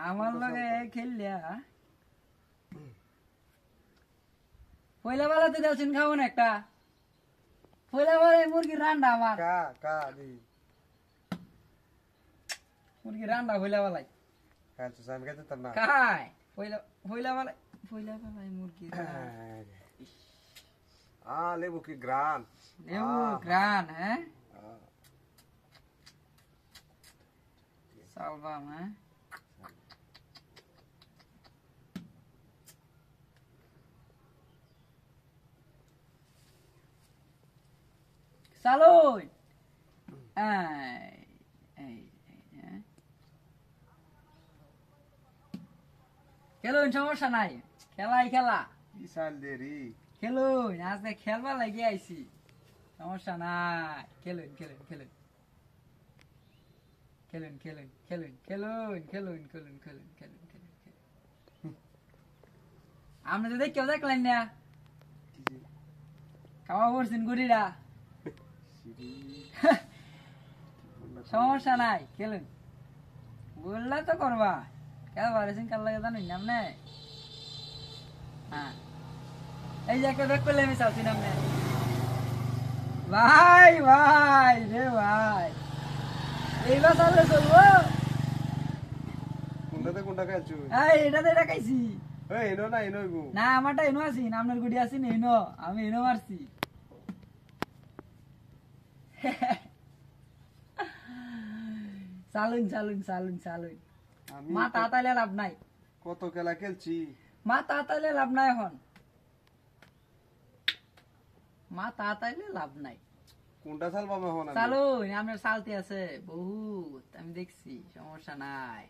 আমার লগে খেললিয়া পয়লা বেলাতে দেলছেন খাবো না একটা পয়লা বেলায় মুরগির রান্না আমার মুরগির রান্না পয়লা বেলায় খায় পয়লা বেলায় মুরগি লেবু কি গ্রান লেবু গ্রান হ্যাঁ সালবাম হ্যাঁ সালোই খেলুন সমস্যা নাই খেলাই খেলা বিশাল দেরি খেলুন আজকে খেলবা লাগি আইছি সমস্যা নাই খেলুন খেলুন খেলুন খেলুন খেলুন খেলুন খেলুন খেলুন খেলুন খেলুন খেলুন খেলুন আপনি তো কেউ দেখলেন না খাওয়া পড়ছেন গুড়িরা সমস্যা নাই খেলুন বললে তো করবা কেন পারেছেন কাল লাগে জানেন না আপনি হ্যাঁ এই যে একটা ব্যাগ করলে আমি চাচ্ছি না আপনি ভাই ভাই রে ভাই এইবার চাললে চলবো কোনটা খাইছো এটাতে এটা খাইছি এনো না এনো না আমারটা এনো আছি না আপনার গুড়ি আছি না এনো আমি এনো মারছি চালুন চালুন চালুন চালুন মা তাতালে লাভ নাই কত খেলা খেলছি মা তাতালে লাভ নাই এখন মা তাতালে লাভ নাই কোনটা চালবা এখন চালুন আপনার চালতে আছে বহুত আমি দেখছি সমস্যা নাই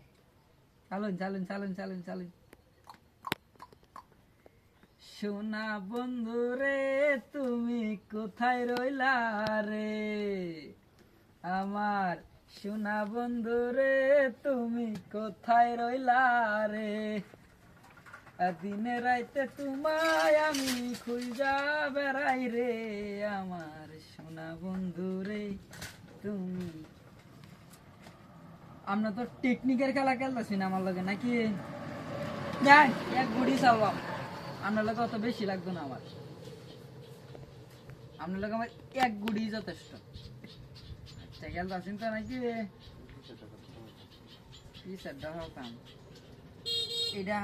চালুন চালুন চালুন চালুন চালুন সোনা বন্ধু রে তুমি কোথায় রইলা রে আমার সোনা বন্ধু রে তুমি কোথায় রইলা রে দিনে রাইতে তোমায় আমি খুঁজা বেড়াই রে আমার সোনা বন্ধু রে তুমি আমরা তো টেকনিকের খেলা খেলতেছি না আমার লগে নাকি যাই এক গুড়ি চালবাম আপনার লোক অত বেশি লাগতো না আমার আপনার লোক আমার এক গুড়ি যথেষ্ট আচ্ছা গেল আসেন তো নাকি হতাম এটা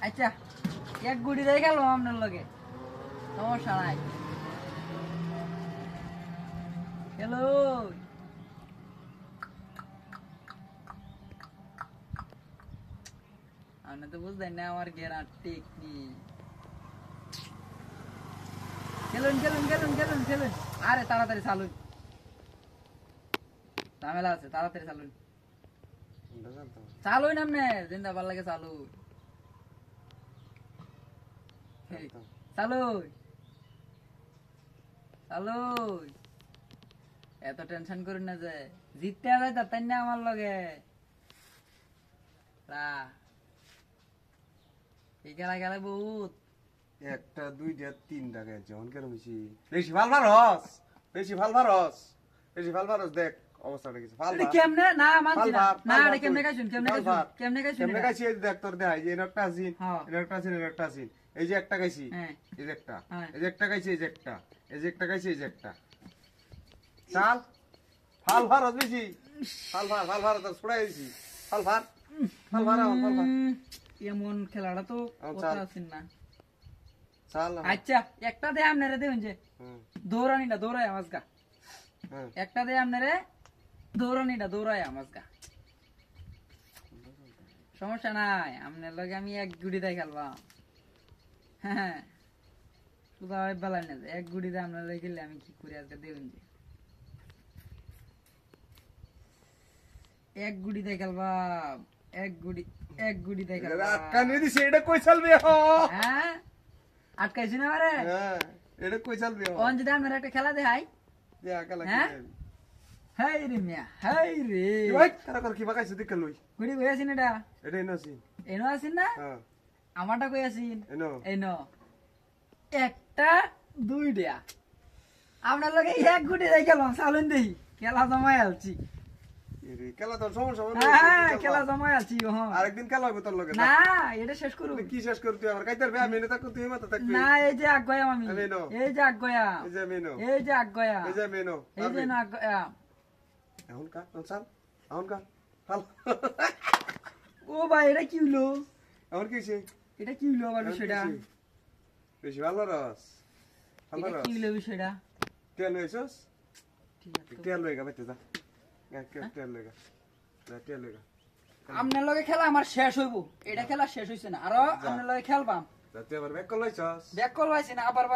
আচ্ছা এক গুড়ি দিয়ে গেল আপনার লগে সমস্যা নাই হ্যালো আপনি তো বুঝলেন না আমার গেরার টেকনিক খেলুন খেলুন খেলুন খেলুন খেলুন আরে তাড়াতাড়ি চালুন ঝামেলা আছে তাড়াতাড়ি চালুন চালুন আপনি জিন্দা ভাল লাগে চালুন চালুন চালুন এত টেনশন করুন না যে জিততে যায় তাই না আমার লগে এই খেলা খেলা বহুত একটা দুইটা তিনটা গেছে অনকের বেশি বেশি ভাল ভারস বেশি ভাল ভারস বেশি ভাল ভারস দেখ অবস্থাটা কিছু ভাল ভার কেমনে না মানছি না না এটা কেমনে কাইছুন কেমনে কাইছি দেখ তোর দেখাই যে একটা আছিন একটা আছিন একটা আছিন এই যে একটা গাইছি এই যে একটা এই যে একটা গাইছি এই যে একটা এই যে একটা গাইছি এই যে একটা চাল ভাল ভারস বেশি ভাল ভার তোর ছড়াই দিছি ভাল ভার এমন খেলাটা তো কথা আছেন না চাল আচ্ছা একটা দে আপনারে দেন যে দৌড়ানিটা দৌড়ায় আমাজগা একটা দে আপনারে দৌড়ানিটা দৌড়ায় আমাজগা সমস্যা নাই আপনার লগে আমি এক গুড়ি দিয়ে খেলবা হ্যাঁ শুধু বেলা না এক গুড়ি দিয়ে আপনার লগে খেললে আমি কি করি আজকে দেন যে এক গুড়ি দিয়ে খেলবা এক গুড়ি দিয়ে খেলবা আটকানি দিছে এটা কই চলবে হ্যাঁ আটকাইছি না আরে হ্যাঁ এটা কই চলবে কোন যদি আমরা একটা খেলা দেখাই দেয়া খেলা হ্যাঁ হাই রে মিয়া হাই রে ওই কারা কর কি বাকাইছে দেখ লই গুড়ি কই আছিন এটা এনো আছি না হ্যাঁ আমারটা কই আছিন এনো একটা দুইটা আপনার লগে এক গুটি দিয়ে খেলাম চালুন দেই খেলা জমাই আলছি এরে খেলা তোর সমস্যা হবে হ্যাঁ খেলা জমাই আছি হ্যাঁ আরেকদিন খেলা হবে তোর লগে না এটা শেষ করব কি শেষ কর তুই আমার কাইতার ভাই মেনে থাকো তুই মাথা থাকবি না এই যে আগয়া আমি মেনো এই যে আগয়া এই যে মেনো এই যে আগয়া এই যে মেনো এই যে না আগয়া এখন কা চাল এখন কা ফাল ও ভাই এটা কি হলো এখন কি হইছে এটা কি হলো আবার বিষয়টা বেশি ভালো রস ভালো এটা রস কি হলো বিষয়টা তেল হইছস ঠিক আছে তেল লইগা বাইতে যা তেল লইগা তেল লইগা আপনার লগে খেলা আমার শেষ হইব এটা খেলা শেষ হইছে না আরো আপনার লগে খেলবাম তুই আবার ব্যাক কল লইছস ব্যাক কল হইছে না আবার